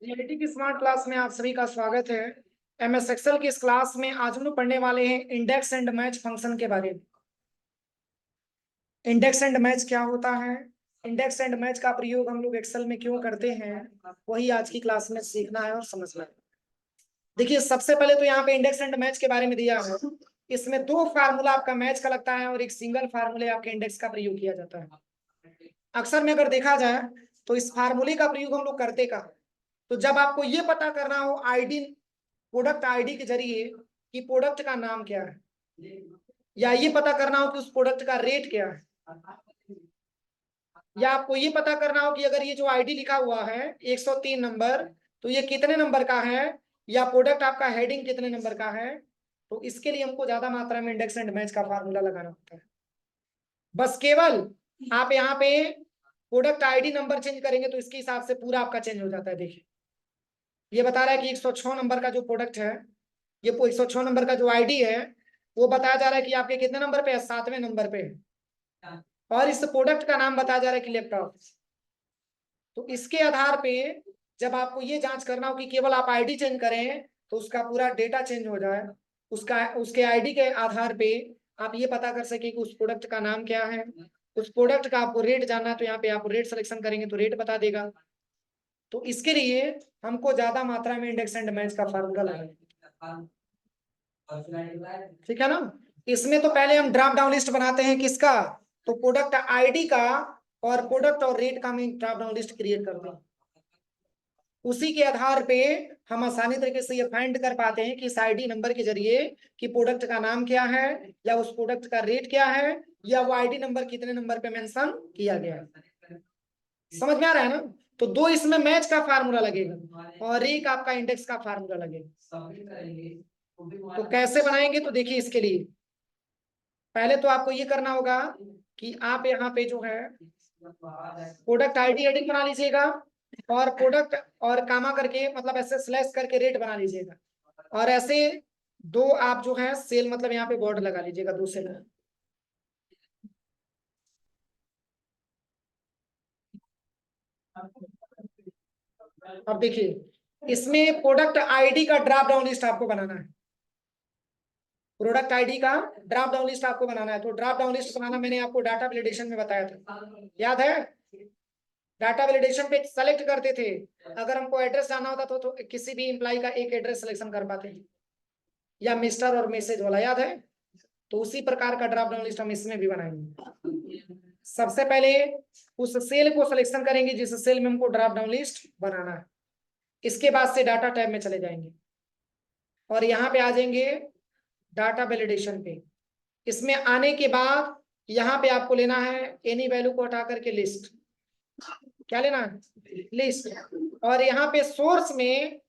Reality की smart class में आप सभी का स्वागत है। एमएस एक्सेल की इस क्लास में आज हम लोग पढ़ने वाले हैं इंडेक्स एंड मैच फंक्शन के बारे में। इंडेक्स एंड मैच क्या होता है, इंडेक्स एंड मैच का प्रयोग हम लोग एक्सेल में क्यों करते हैं, वही आज की क्लास में सीखना है और समझना है। देखिए, सबसे पहले तो यहाँ पे इंडेक्स एंड मैच के बारे में दिया है। इसमें दो फार्मूला आपका मैच का लगता है और एक सिंगल फार्मूले आपके इंडेक्स का प्रयोग किया जाता है। अक्सर में अगर देखा जाए तो इस फार्मूले का प्रयोग हम लोग करते का, तो जब आपको ये पता करना हो आईडी, प्रोडक्ट आईडी के जरिए कि प्रोडक्ट का नाम क्या है, या ये पता करना हो कि उस प्रोडक्ट का रेट क्या है, या आपको ये पता करना हो कि अगर ये जो आईडी लिखा हुआ है 103 नंबर, तो ये कितने नंबर का है, या प्रोडक्ट आपका हेडिंग कितने नंबर का है, तो इसके लिए हमको ज्यादा मात्रा में इंडेक्स एंड मैच का फार्मूला लगाना होता है। बस केवल आप यहाँ पे प्रोडक्ट आईडी नंबर चेंज करेंगे तो इसके हिसाब से पूरा आपका चेंज हो जाता है। देखिए, ये बता रहा है कि 106 नंबर का जो प्रोडक्ट है, ये 106 नंबर का जो आईडी है, वो बताया जा रहा है कि आपके कितने नंबर पे है, 7वें नंबर पे है। और इस प्रोडक्ट का नाम बताया जा रहा है कि लैपटॉप। तो इसके आधार पे जब आपको ये जांच करना हो कि केवल आप आईडी चेंज करें तो उसका पूरा डेटा चेंज हो जाए, उसके आईडी के आधार पे आप ये पता कर सके कि उस प्रोडक्ट का नाम क्या है। उस प्रोडक्ट का आपको रेट जानना है तो यहाँ पे आप रेट सिलेक्शन करेंगे तो रेट बता देगा। तो इसके लिए हमको ज्यादा मात्रा में इंडेक्स एंड मैच का फार्मूला लगाना, ठीक है ना। इसमें तो पहले हम ड्रॉप डाउन लिस्ट बनाते हैं किसका, तो प्रोडक्ट आईडी का, और प्रोडक्ट और रेट का हम ड्रॉप डाउन लिस्ट क्रिएट करते हैं। उसी के आधार पे हम आसानी तरीके से ये फाइंड कर पाते हैं कि इस आईडी नंबर के जरिए कि प्रोडक्ट का नाम क्या है, या उस प्रोडक्ट का रेट क्या है, या वो आईडी नंबर कितने नंबर पे मेंशन किया गया है। समझ में आ रहा है ना। तो दो इसमें मैच का फार्मूला लगेगा और एक आपका इंडेक्स का फार्मूला लगेगा। तो कैसे बनाएंगे, तो देखिए, इसके लिए पहले तो आपको ये करना होगा कि आप यहाँ पे जो है प्रोडक्ट आईडी हेडिंग बना लीजिएगा, और प्रोडक्ट और कामा करके मतलब ऐसे स्लैश करके रेट बना लीजिएगा, और ऐसे दो आप जो है सेल मतलब यहाँ पे बॉर्डर लगा लीजिएगा, दो सेल। अब देखिए, इसमें प्रोडक्ट आईडी का ड्रॉप डाउन लिस्ट आपको बनाना है। प्रोडक्ट आईडी का ड्रॉप डाउन लिस्ट आपको बनाना है। तो ड्रॉप डाउन लिस्ट बनाना मैंने आपको डाटा वैलिडेशन में बताया था, याद है। डाटा वैलिडेशन पे सेलेक्ट करते थे, अगर हमको एड्रेस जाना होता तो किसी भी एम्प्लॉय का एक एड्रेस सिलेक्शन कर पाते हैं, या मिस्टर और मैसेज वाला, याद है। तो उसी प्रकार का ड्रॉप डाउन लिस्ट हम इसमें भी बनाएंगे। सबसे पहले उस सेल को सिलेक्शन करेंगे जिस सेल में हमको ड्रॉप डाउन लिस्ट बनाना है। इसके बाद से डाटा टैब में चले जाएंगे और यहाँ पे आ जाएंगे डाटा वैलिडेशन पे। इसमें आने के बाद यहाँ पे आपको लेना है एनी वैल्यू को हटा करके लिस्ट। क्या लेना है, लिस्ट। और यहाँ पे सोर्स में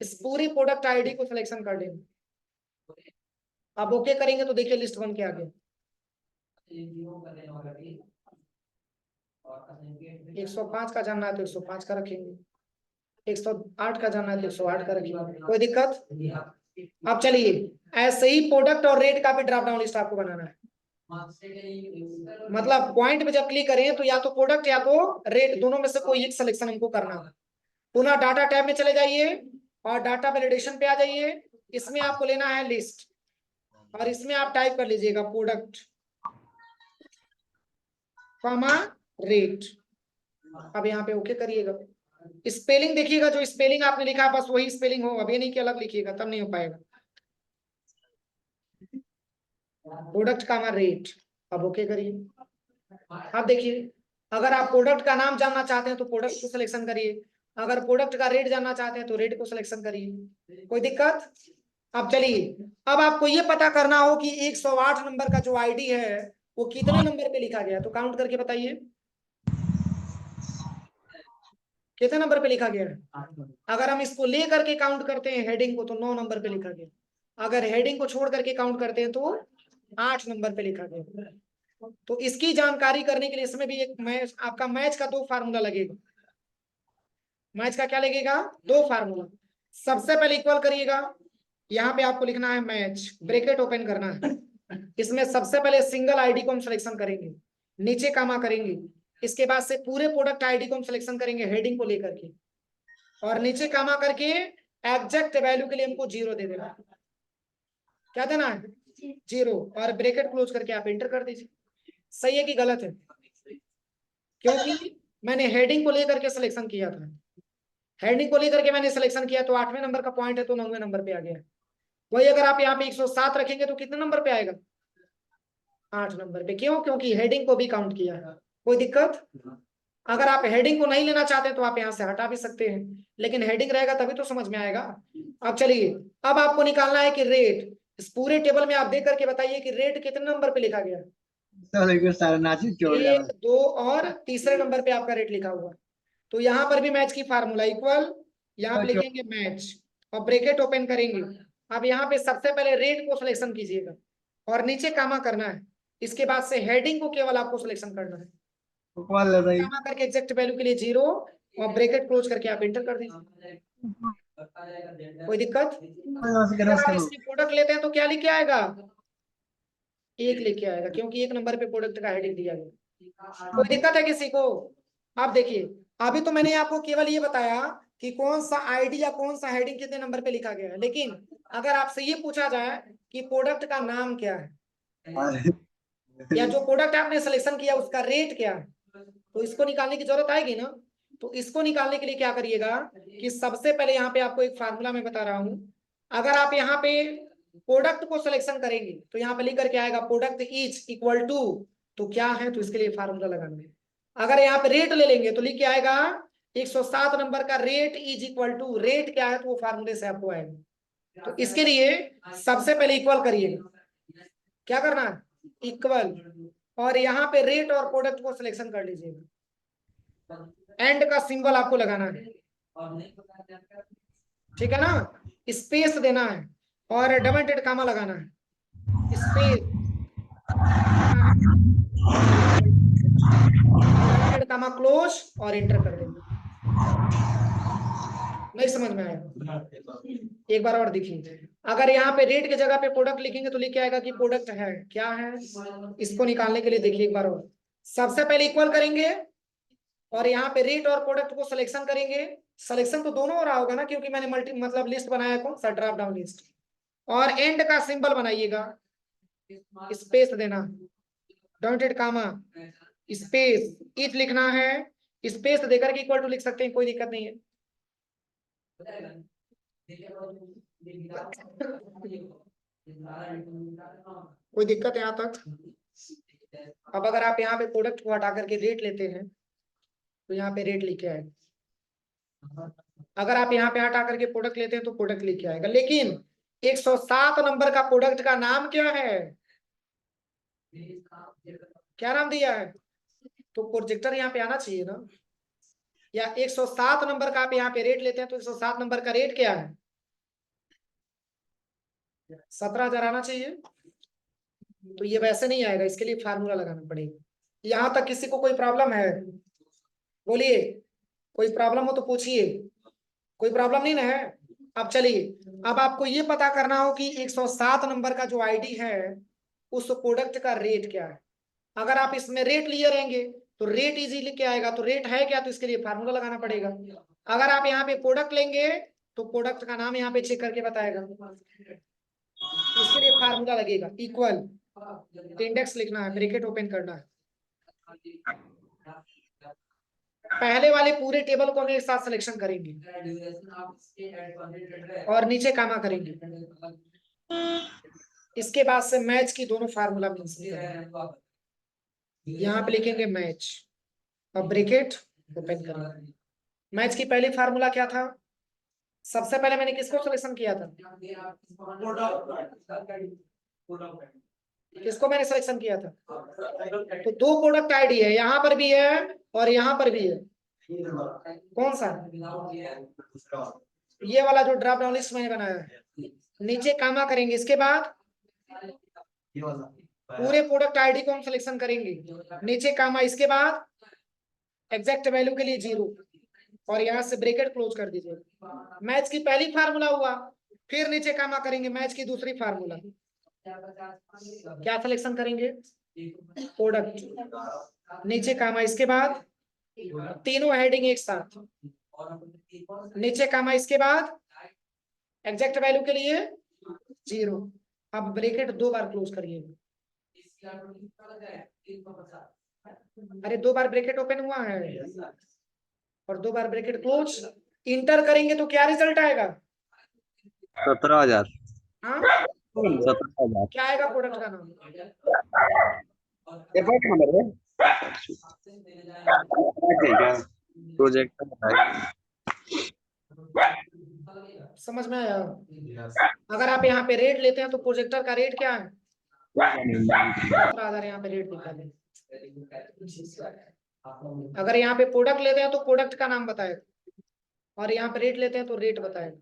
इस पूरी प्रोडक्ट आईडी को सिलेक्शन कर देंगे। अब ओके करेंगे तो देखिए लिस्ट बन के आ गया। 105 का जानना है तो 105 का रखेंगे, 108 का जानना है तो 108 का रखेंगे, कोई दिक्कत। अब चलिए, ऐसे ही प्रोडक्ट और रेट का भी ड्रॉप डाउन लिस्ट आपको बनाना है। मतलब पॉइंट पे जब क्लिक करें तो या तो प्रोडक्ट या तो रेट, दोनों में से कोई एक सिलेक्शन हमको करना है। पुनः डाटा टैब में चले जाइए और डाटा वैलिडेशन पे आ जाइए। इसमें आपको लेना है लिस्ट, और इसमें आप टाइप कर लीजिएगा प्रोडक्ट कॉमा रेट। अब यहाँ पे ओके करिएगा। स्पेलिंग देखिएगा, जो स्पेलिंग आपने लिखा बस वही स्पेलिंग हो, अभी नहीं कि अलग लिखिएगा, तब नहीं हो पाएगा। प्रोडक्ट का रेट, अब ओके करिए। अब देखिए, अगर आप प्रोडक्ट का नाम जानना चाहते हैं तो प्रोडक्ट को सिलेक्शन करिए, अगर प्रोडक्ट का रेट जानना चाहते हैं तो रेट को सिलेक्शन करिए, कोई दिक्कत। अब चलिए, अब आपको ये पता करना हो कि 108 नंबर का जो आईडी है वो कितने नंबर पे लिखा गया, तो काउंट करके बताइए कितने नंबर पे लिखा गया है। अगर हम इसको ले करके काउंट करते हैं हेडिंग को तो 9 नंबर पे लिखा गया, अगर हेडिंग को छोड़ करके काउंट करते हैं तो 8 नंबर पे लिखा गया। तो इसकी जानकारी करने के लिए इसमें भी एक मैच, आपका मैच का 2 फार्मूला लगेगा। मैच का क्या लगेगा, 2 फार्मूला। सबसे पहले इक्वल करिएगा, यहाँ पे आपको लिखना है मैच, ब्रैकेट ओपन करना है। इसमें सबसे पहले सिंगल आईडी को हम सिलेक्शन करेंगे, नीचे कामा करेंगे, इसके बाद से पूरे प्रोडक्ट आईडी को हम सिलेक्शन करेंगे हेडिंग को लेकर के। और नीचे कामा करके एग्जैक्ट वैल्यू के लिए हमको 0 दे देना है। क्या देना है? 0, और ब्रैकेट क्लोज करके आप एंटर कर दीजिए। सही है कि गलत है? क्योंकि मैंने हेडिंग को लेकर के सिलेक्शन किया था, हेडिंग को लेकर के मैंने सिलेक्शन किया, तो 8वें नंबर का पॉइंट है तो 9वें नंबर पे आ गया। वही अगर आप यहाँ पे 107 रखेंगे तो कितने नंबर पे आएगा? 8 नंबर पे। क्यों? क्योंकि हेडिंग को भी काउंट किया है। कोई दिक्कत? अगर आप हेडिंग को नहीं लेना चाहते तो आप यहाँ से हटा भी सकते हैं, लेकिन हेडिंग रहेगा तभी तो समझ में आएगा। अब चलिए, अब आपको निकालना है कि रेट, इस पूरे टेबल में आप देख करके बताइए कि रेट कितने नंबर पे लिखा गया? एक, दो और तीसरे नंबर पे आपका रेट लिखा हुआ। तो यहाँ पर भी मैच की फार्मूला इक्वल, यहाँ पे लिखेंगे मैच और ब्रैकेट ओपन करेंगे। अब यहाँ पे सबसे पहले रेट को सिलेक्शन कीजिएगा और नीचे कामा करना है। इसके बाद से हेडिंग को केवल आपको सिलेक्शन करना है, कामा करके एग्जैक्ट वैल्यू के लिए 0 और ब्रैकेट क्लोज करके आप एंटर कर दीजिए। कोई दिक्कत? अगर आप इसमें प्रोडक्ट लेते हैं तो क्या लिख के आएगा? 1 लिख के आएगा, क्योंकि 1 नंबर पे प्रोडक्ट का हेडिंग दिया गया। कोई दिक्कत है किसी को? आप देखिए, अभी तो मैंने आपको केवल ये बताया कि कौन सा आईडी या कौन सा हेडिंग कितने नंबर पे लिखा गया है, लेकिन अगर आपसे ये पूछा जाए कि प्रोडक्ट का नाम क्या है या जो प्रोडक्ट आपने सिलेक्शन किया उसका रेट क्या है, तो इसको निकालने की जरूरत आएगी ना। तो इसको निकालने के लिए क्या करिएगा कि सबसे पहले यहाँ पे आपको एक फार्मूला मैं बता रहा हूं। अगर आप यहाँ पे प्रोडक्ट को सिलेक्शन करेंगे तो यहाँ पे लिख करके आएगा प्रोडक्ट इज इक्वल टू, तो क्या है, तो इसके लिए फार्मूला लगाना है। अगर यहाँ पे रेट ले लेंगे तो लिख के आएगा 107 नंबर का rate is equal to, rate क्या है तो वो फार्मूले से आपको आएगा। तो इसके लिए सबसे पहले इक्वल करिएगा। क्या करना है? इक्वल, और यहाँ पे रेट और प्रोडक्ट को सिलेक्शन कर लीजिएगा। एंड का सिंबल आपको लगाना है, ठीक है ना। स्पेस देना है और डबल डेट कामा लगाना है, स्पेस कामा क्लोज और एंटर कर देंगे। नहीं समझ में आया? एक बार और देखिए, अगर यहाँ पे रेट की जगह पे प्रोडक्ट लिखेंगे तो लिख के आएगा कि प्रोडक्ट है, क्या है। इसको निकालने के लिए देखिए एक बार और, सबसे पहले इक्वल करेंगे और यहाँ पे रेट और प्रोडक्ट को सिलेक्शन करेंगे। सिलेक्शन तो दोनों हो रहा होगा ना, क्योंकि मैंने मल्टी मतलब लिस्ट बनाया, कौन सा? Drop down list. और एंड का सिंबल बनाइएगा, स्पेस देना, डॉटेड कामा, स्पेस, इफ लिखना है, स्पेस देकर के इक्वल टू लिख सकते हैं, कोई दिक्कत नहीं है। कोई दिक्कत है यहाँ तक? अब अगर आप यहाँ पे प्रोडक्ट को हटा करके रेट लेते हैं तो यहाँ पे रेट लिखे आएगा। अगर आप यहाँ पे हटा करके प्रोडक्ट लेते हैं तो प्रोडक्ट लिखे आएगा, लेकिन 107 नंबर का प्रोडक्ट का नाम क्या है? क्या नाम दिया है? तो प्रोजेक्टर यहाँ पे आना चाहिए ना। या 107 नंबर का आप यहाँ पे रेट लेते हैं तो 107 नंबर का रेट क्या है? 17,000 आना चाहिए। तो ये वैसे नहीं आएगा, इसके लिए फार्मूला लगाना पड़ेगा। यहाँ तक किसी को कोई प्रॉब्लम है? बोलिए, कोई प्रॉब्लम हो तो पूछिए। कोई प्रॉब्लम नहीं ना है? अब चलिए, अब आपको ये पता करना हो कि 107 नंबर का जो आईडी है उस प्रोडक्ट का रेट क्या है। अगर आप इसमें रेट लिए रहेंगे तो रेट इजीली क्या आएगा, तो रेट है क्या, तो इसके लिए फार्मूला लगाना पड़ेगा। अगर आप यहाँ पे प्रोडक्ट लेंगे तो प्रोडक्ट का नाम यहाँ पे चेक करके बताएगा, इसके लिए फार्मूला लगेगा इक्वल, इंडेक्स लिखना है, ब्रैकेट ओपन करना है। पहले वाले पूरे टेबल को हम एक साथ सिलेक्शन करेंगे और नीचे कामा करेंगे। इसके बाद से मैच की दोनों फार्मूला मेंशन करेंगे। यहाँ पे लिखेंगे मैच और ब्रैकेट ओपन करेंगे। मैच की पहली फार्मूला क्या था? सबसे पहले मैंने किसको सिलेक्शन किया था? किसको मैंने सिलेक्शन किया था? तो 2 प्रोडक्ट आईडी है, यहाँ पर भी है और यहाँ पर भी है। कौन सा? ये वाला जो ड्रॉप डाउन लिस्ट मैंने बनाया है। नीचे कामा करेंगे, इसके बाद पूरे प्रोडक्ट आईडी को हम सिलेक्शन करेंगे, नीचे कामा, इसके बाद एग्जैक्ट वैल्यू के लिए 0 और यहाँ से ब्रैकेट क्लोज कर दीजिए। मैच की पहली फार्मूला हुआ, फिर नीचे कामा करेंगे, मैच की दूसरी फार्मूला। क्या सिलेक्शन करेंगे? प्रोडक्ट, नीचे कामा, इसके बाद तीनों हेडिंग एक साथ नीचे कामा, इसके बाद एग्जैक्ट वैल्यू के लिए 0। अब ब्रैकेट 2 बार क्लोज करिए। अरे 2 बार ब्रैकेट ओपन हुआ है और 2 बार ब्रैकेट क्लोज। इंटर करेंगे तो क्या रिजल्ट आएगा? 17,000। हाँ, 17,000 क्या आएगा प्रोडक्ट का नाम? एफर्ट नंबर है क्या प्रोजेक्ट बताइए। समझ में आया? अगर आप यहाँ पे रेट लेते हैं तो प्रोजेक्टर का रेट क्या है? 17,000 यहाँ पे रेट लिखा है। अगर यहाँ पे प्रोडक्ट लेते हैं तो प्रोडक्ट का नाम बताएगा और यहाँ पे रेट लेते हैं तो रेट बताएगा।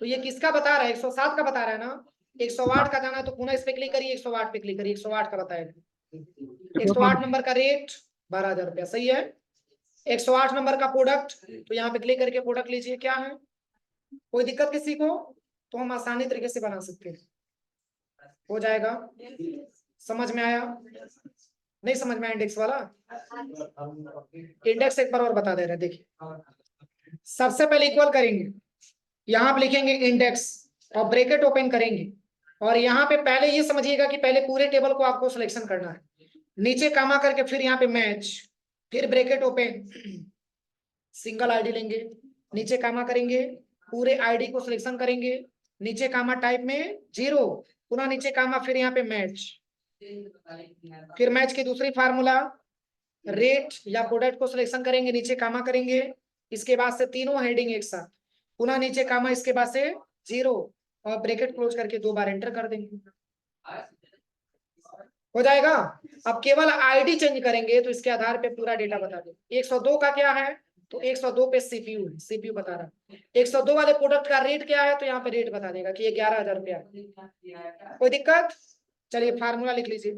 तो ये किसका बता रहा है? 107 का बता रहा है ना। 108 का जाना है तो पुनः इस पे क्लिक करिए, 108 पे क्लिक करिए, 108 का बताएगा। 108 नंबर का रेट 12,000 रुपया, सही है। 108 नंबर का प्रोडक्ट, तो यहाँ पे क्लिक करके प्रोडक्ट लीजिए। क्या है, कोई दिक्कत किसी को? तो हम आसानी तरीके से बना सकते हैं, हो जाएगा। समझ में आया? नहीं समझ में आया इंडेक्स वाला? इंडेक्स एक बार और बता दे रहे, देखिए। सबसे पहले इक्वल करेंगे, यहाँ पे लिखेंगे इंडेक्स और ब्रैकेट ओपन करेंगे। और यहाँ पे पहले ये समझिएगा कि पहले पूरे टेबल को आपको सिलेक्शन करना है। नीचे कामा करके फिर यहाँ पे मैच, फिर ब्रैकेट ओपन, सिंगल आईडी लेंगे, नीचे कामा करेंगे, पूरे आईडी को सिलेक्शन करेंगे, नीचे कामा टाइप में 0, पुनः नीचे कामा, फिर यहाँ पे मैच, फिर मैच की दूसरी फार्मूला रेट या प्रोडक्ट को सिलेक्शन करेंगे, नीचे कामा करेंगे, इसके बाद से तीनों हेडिंग एक साथ, पुनः नीचे कामा, इसके बाद से 0 और ब्रैकेट क्लोज करके 2 बार एंटर कर देंगे, हो जाएगा। अब केवल आईडी चेंज करेंगे तो इसके आधार पे पूरा डेटा बता देंगे। 102 का क्या है, तो 102 पे सीपीयू है, सीपीयू बता रहा है। 102 वाले प्रोडक्ट का रेट क्या है, तो यहाँ पे रेट बता देगा कि ये 11,000 रुपया है। कोई दिक्कत? चलिए फार्मूला लिख लीजिए।